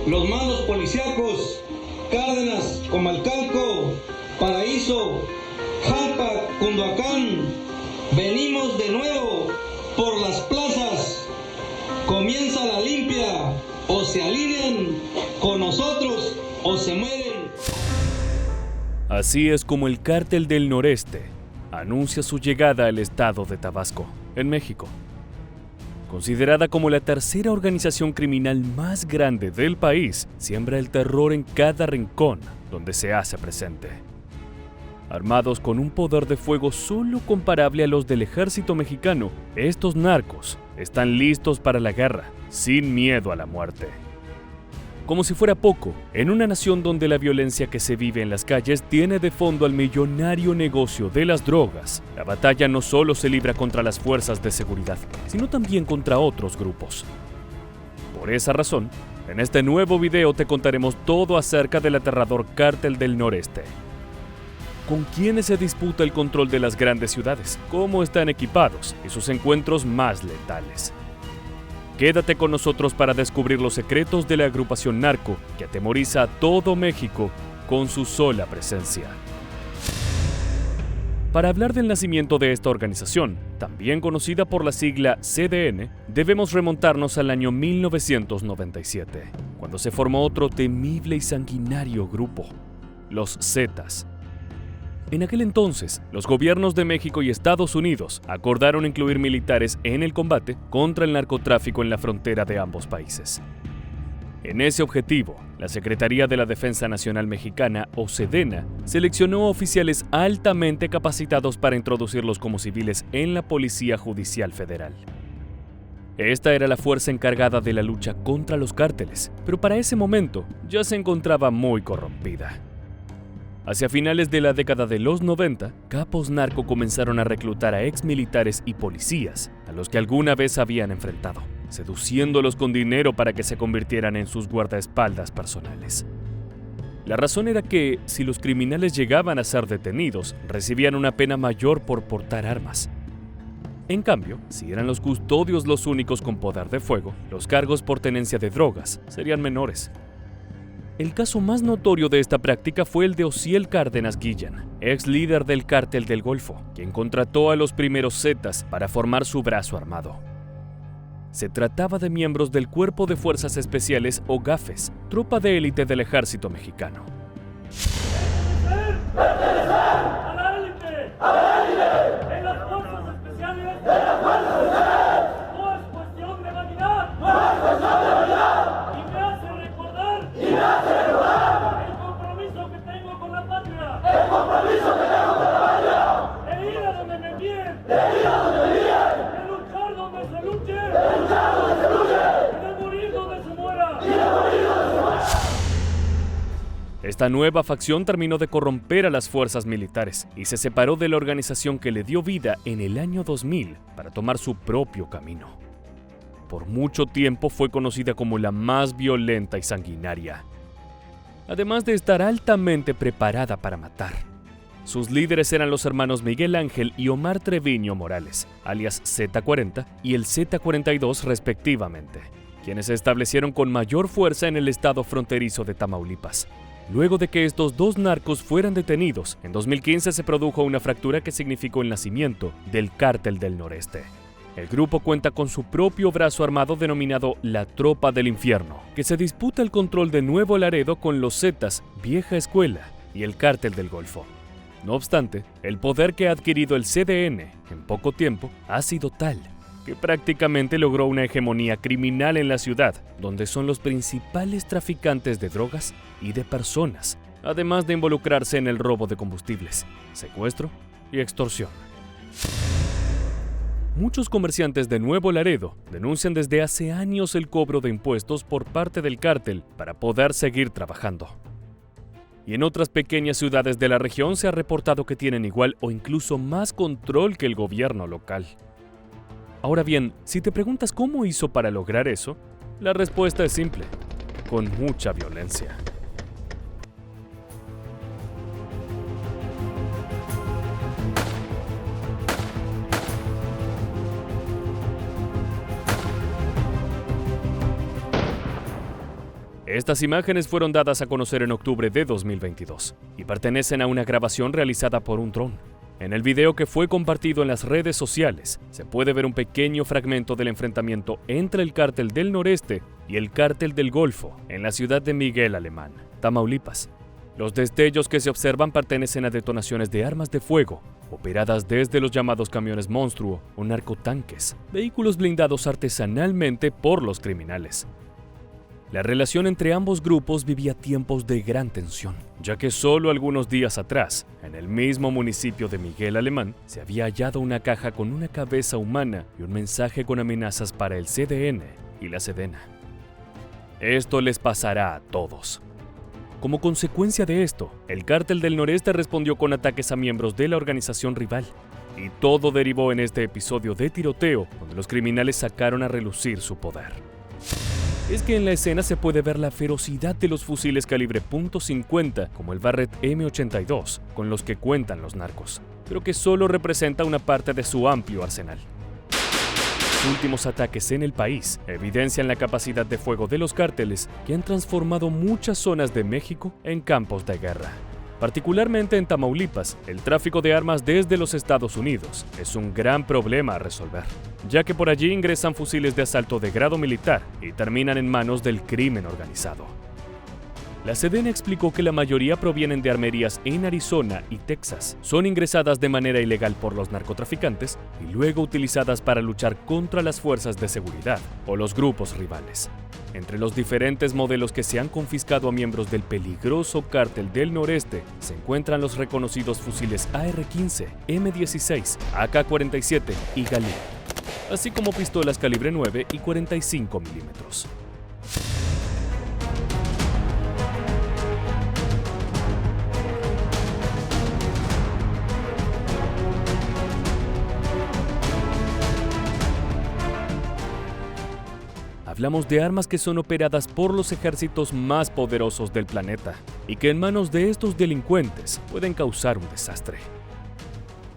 los mandos policíacos, Cárdenas, Comalcalco, Paraíso, Jalpa, Cunduacán, venimos de nuevo por las plazas. Comienza la limpia, o se alinean con nosotros o se mueren. Así es como el Cártel del Noreste anuncia su llegada al estado de Tabasco, en México. Considerada como la tercera organización criminal más grande del país, siembra el terror en cada rincón donde se hace presente. Armados con un poder de fuego solo comparable a los del ejército mexicano, estos narcos están listos para la guerra, sin miedo a la muerte. Como si fuera poco, en una nación donde la violencia que se vive en las calles tiene de fondo al millonario negocio de las drogas, la batalla no solo se libra contra las fuerzas de seguridad, sino también contra otros grupos. Por esa razón, en este nuevo video te contaremos todo acerca del aterrador Cártel del Noreste. Con quiénes se disputa el control de las grandes ciudades, cómo están equipados y sus encuentros más letales. Quédate con nosotros para descubrir los secretos de la agrupación narco que atemoriza a todo México con su sola presencia. Para hablar del nacimiento de esta organización, también conocida por la sigla CDN, debemos remontarnos al año 1997, cuando se formó otro temible y sanguinario grupo, los Zetas. En aquel entonces, los gobiernos de México y Estados Unidos acordaron incluir militares en el combate contra el narcotráfico en la frontera de ambos países. En ese objetivo, la Secretaría de la Defensa Nacional Mexicana, o SEDENA, seleccionó oficiales altamente capacitados para introducirlos como civiles en la Policía Judicial Federal. Esta era la fuerza encargada de la lucha contra los cárteles, pero para ese momento ya se encontraba muy corrompida. Hacia finales de la década de los 90, capos narco comenzaron a reclutar a exmilitares y policías a los que alguna vez habían enfrentado, seduciéndolos con dinero para que se convirtieran en sus guardaespaldas personales. La razón era que, si los criminales llegaban a ser detenidos, recibían una pena mayor por portar armas. En cambio, si eran los custodios los únicos con poder de fuego, los cargos por tenencia de drogas serían menores. El caso más notorio de esta práctica fue el de Osiel Cárdenas Guillén, ex líder del Cártel del Golfo, quien contrató a los primeros Zetas para formar su brazo armado. Se trataba de miembros del Cuerpo de Fuerzas Especiales o GAFES, tropa de élite del ejército mexicano. Esta nueva facción terminó de corromper a las fuerzas militares y se separó de la organización que le dio vida en el año 2000 para tomar su propio camino. Por mucho tiempo fue conocida como la más violenta y sanguinaria, además de estar altamente preparada para matar. Sus líderes eran los hermanos Miguel Ángel y Omar Treviño Morales, alias Z40 y el Z42 respectivamente, quienes se establecieron con mayor fuerza en el estado fronterizo de Tamaulipas. Luego de que estos dos narcos fueran detenidos, en 2015 se produjo una fractura que significó el nacimiento del Cártel del Noreste. El grupo cuenta con su propio brazo armado denominado la Tropa del Infierno, que se disputa el control de Nuevo Laredo con los Zetas, Vieja Escuela y el Cártel del Golfo. No obstante, el poder que ha adquirido el CDN en poco tiempo ha sido tal que prácticamente logró una hegemonía criminal en la ciudad, donde son los principales traficantes de drogas y de personas, además de involucrarse en el robo de combustibles, secuestro y extorsión. Muchos comerciantes de Nuevo Laredo denuncian desde hace años el cobro de impuestos por parte del cártel para poder seguir trabajando. Y en otras pequeñas ciudades de la región se ha reportado que tienen igual o incluso más control que el gobierno local. Ahora bien, si te preguntas cómo hizo para lograr eso, la respuesta es simple: con mucha violencia. Estas imágenes fueron dadas a conocer en octubre de 2022 y pertenecen a una grabación realizada por un dron. En el video que fue compartido en las redes sociales, se puede ver un pequeño fragmento del enfrentamiento entre el Cártel del Noreste y el Cártel del Golfo en la ciudad de Miguel Alemán, Tamaulipas. Los destellos que se observan pertenecen a detonaciones de armas de fuego, operadas desde los llamados camiones monstruo o narcotanques, vehículos blindados artesanalmente por los criminales. La relación entre ambos grupos vivía tiempos de gran tensión, ya que solo algunos días atrás, en el mismo municipio de Miguel Alemán, se había hallado una caja con una cabeza humana y un mensaje con amenazas para el CDN y la Sedena. Esto les pasará a todos. Como consecuencia de esto, el Cártel del Noreste respondió con ataques a miembros de la organización rival, y todo derivó en este episodio de tiroteo, donde los criminales sacaron a relucir su poder. Es que en la escena se puede ver la ferocidad de los fusiles calibre .50 como el Barrett M82 con los que cuentan los narcos, pero que solo representa una parte de su amplio arsenal. Los últimos ataques en el país evidencian la capacidad de fuego de los cárteles que han transformado muchas zonas de México en campos de guerra. Particularmente en Tamaulipas, el tráfico de armas desde los Estados Unidos es un gran problema a resolver, ya que por allí ingresan fusiles de asalto de grado militar y terminan en manos del crimen organizado. La Sedena explicó que la mayoría provienen de armerías en Arizona y Texas. Son ingresadas de manera ilegal por los narcotraficantes y luego utilizadas para luchar contra las fuerzas de seguridad o los grupos rivales. Entre los diferentes modelos que se han confiscado a miembros del peligroso Cártel del Noreste se encuentran los reconocidos fusiles AR-15, M16, AK-47 y Galil, así como pistolas calibre 9 y 45 milímetros. Hablamos de armas que son operadas por los ejércitos más poderosos del planeta y que en manos de estos delincuentes pueden causar un desastre.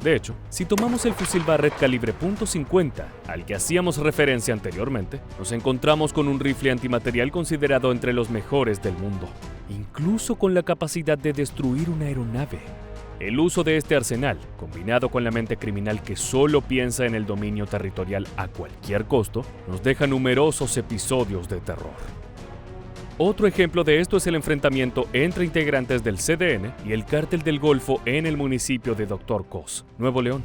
De hecho, si tomamos el fusil Barrett calibre .50, al que hacíamos referencia anteriormente, nos encontramos con un rifle antimaterial considerado entre los mejores del mundo, incluso con la capacidad de destruir una aeronave. El uso de este arsenal, combinado con la mente criminal que solo piensa en el dominio territorial a cualquier costo, nos deja numerosos episodios de terror. Otro ejemplo de esto es el enfrentamiento entre integrantes del CDN y el Cártel del Golfo en el municipio de Dr. Cos, Nuevo León.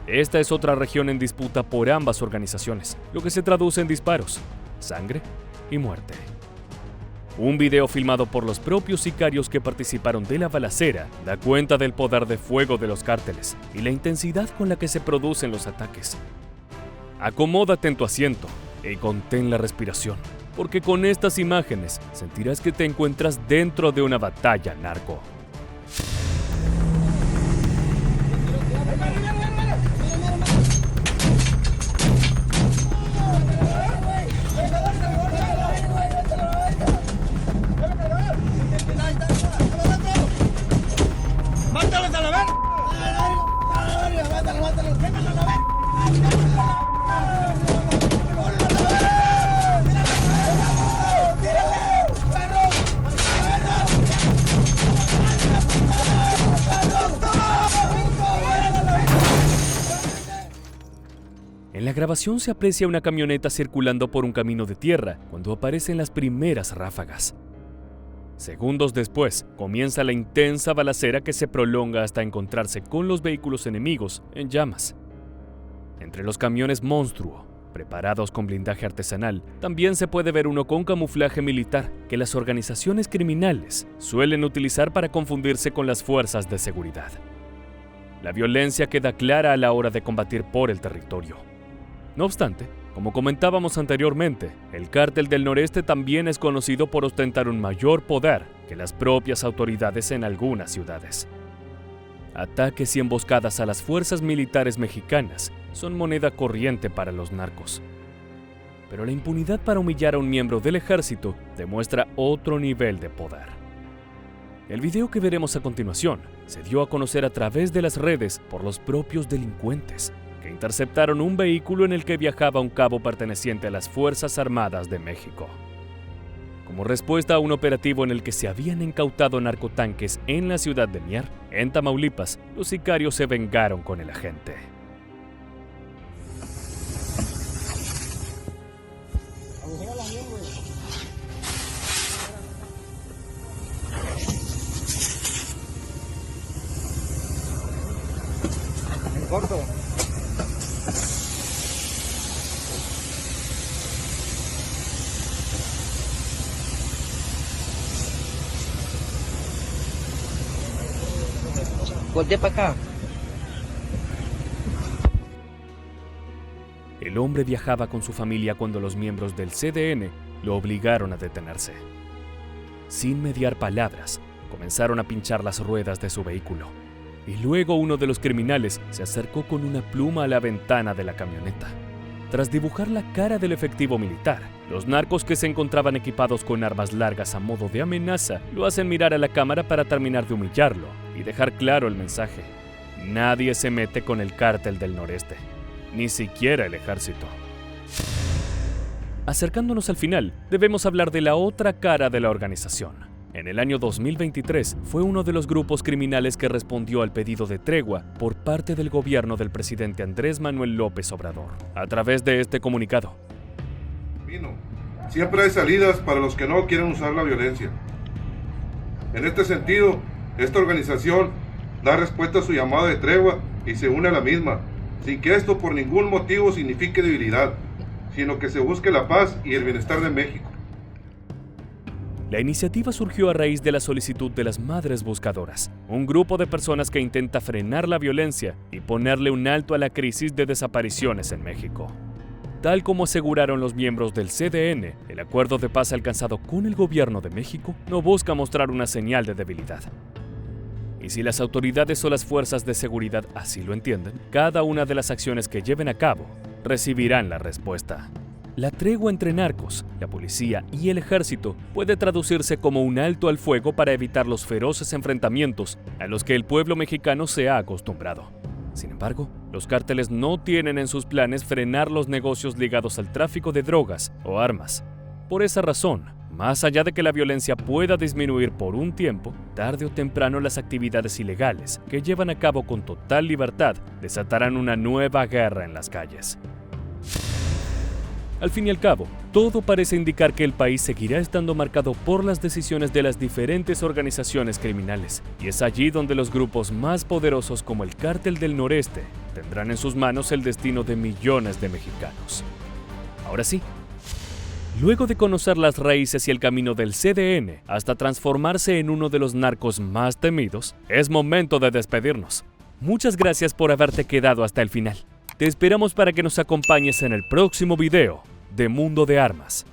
Esta es otra región en disputa por ambas organizaciones, lo que se traduce en disparos, sangre y muerte. Un video filmado por los propios sicarios que participaron de la balacera da cuenta del poder de fuego de los cárteles y la intensidad con la que se producen los ataques. Acomódate en tu asiento y contén la respiración, porque con estas imágenes sentirás que te encuentras dentro de una batalla narco. En la grabación se aprecia una camioneta circulando por un camino de tierra cuando aparecen las primeras ráfagas. Segundos después, comienza la intensa balacera que se prolonga hasta encontrarse con los vehículos enemigos en llamas. Entre los camiones monstruo, preparados con blindaje artesanal, también se puede ver uno con camuflaje militar que las organizaciones criminales suelen utilizar para confundirse con las fuerzas de seguridad. La violencia queda clara a la hora de combatir por el territorio. No obstante, como comentábamos anteriormente, el Cártel del Noreste también es conocido por ostentar un mayor poder que las propias autoridades en algunas ciudades. Ataques y emboscadas a las fuerzas militares mexicanas son moneda corriente para los narcos. Pero la impunidad para humillar a un miembro del ejército demuestra otro nivel de poder. El video que veremos a continuación se dio a conocer a través de las redes por los propios delincuentes, que interceptaron un vehículo en el que viajaba un cabo perteneciente a las Fuerzas Armadas de México. Como respuesta a un operativo en el que se habían incautado narcotanques en la ciudad de Mier, en Tamaulipas, los sicarios se vengaron con el agente. Corto. Voltea para acá. El hombre viajaba con su familia cuando los miembros del CDN lo obligaron a detenerse. Sin mediar palabras, comenzaron a pinchar las ruedas de su vehículo. Y luego uno de los criminales se acercó con una pluma a la ventana de la camioneta. Tras dibujar la cara del efectivo militar, los narcos que se encontraban equipados con armas largas a modo de amenaza lo hacen mirar a la cámara para terminar de humillarlo y dejar claro el mensaje: nadie se mete con el cártel del noreste, ni siquiera el ejército. Acercándonos al final, debemos hablar de la otra cara de la organización. En el año 2023 fue uno de los grupos criminales que respondió al pedido de tregua por parte del gobierno del presidente Andrés Manuel López Obrador, a través de este comunicado. Siempre hay salidas para los que no quieren usar la violencia. En este sentido, esta organización da respuesta a su llamado de tregua y se une a la misma, sin que esto por ningún motivo signifique debilidad, sino que se busque la paz y el bienestar de México. La iniciativa surgió a raíz de la solicitud de las Madres Buscadoras, un grupo de personas que intenta frenar la violencia y ponerle un alto a la crisis de desapariciones en México. Tal como aseguraron los miembros del CDN, el acuerdo de paz alcanzado con el gobierno de México no busca mostrar una señal de debilidad. Y si las autoridades o las fuerzas de seguridad así lo entienden, cada una de las acciones que lleven a cabo recibirán la respuesta. La tregua entre narcos, la policía y el ejército puede traducirse como un alto al fuego para evitar los feroces enfrentamientos a los que el pueblo mexicano se ha acostumbrado. Sin embargo, los cárteles no tienen en sus planes frenar los negocios ligados al tráfico de drogas o armas. Por esa razón, más allá de que la violencia pueda disminuir por un tiempo, tarde o temprano las actividades ilegales que llevan a cabo con total libertad desatarán una nueva guerra en las calles. Al fin y al cabo, todo parece indicar que el país seguirá estando marcado por las decisiones de las diferentes organizaciones criminales, y es allí donde los grupos más poderosos como el Cártel del Noreste tendrán en sus manos el destino de millones de mexicanos. Ahora sí, luego de conocer las raíces y el camino del CDN hasta transformarse en uno de los narcos más temidos, es momento de despedirnos. Muchas gracias por haberte quedado hasta el final. Te esperamos para que nos acompañes en el próximo video de Mundo de Armas.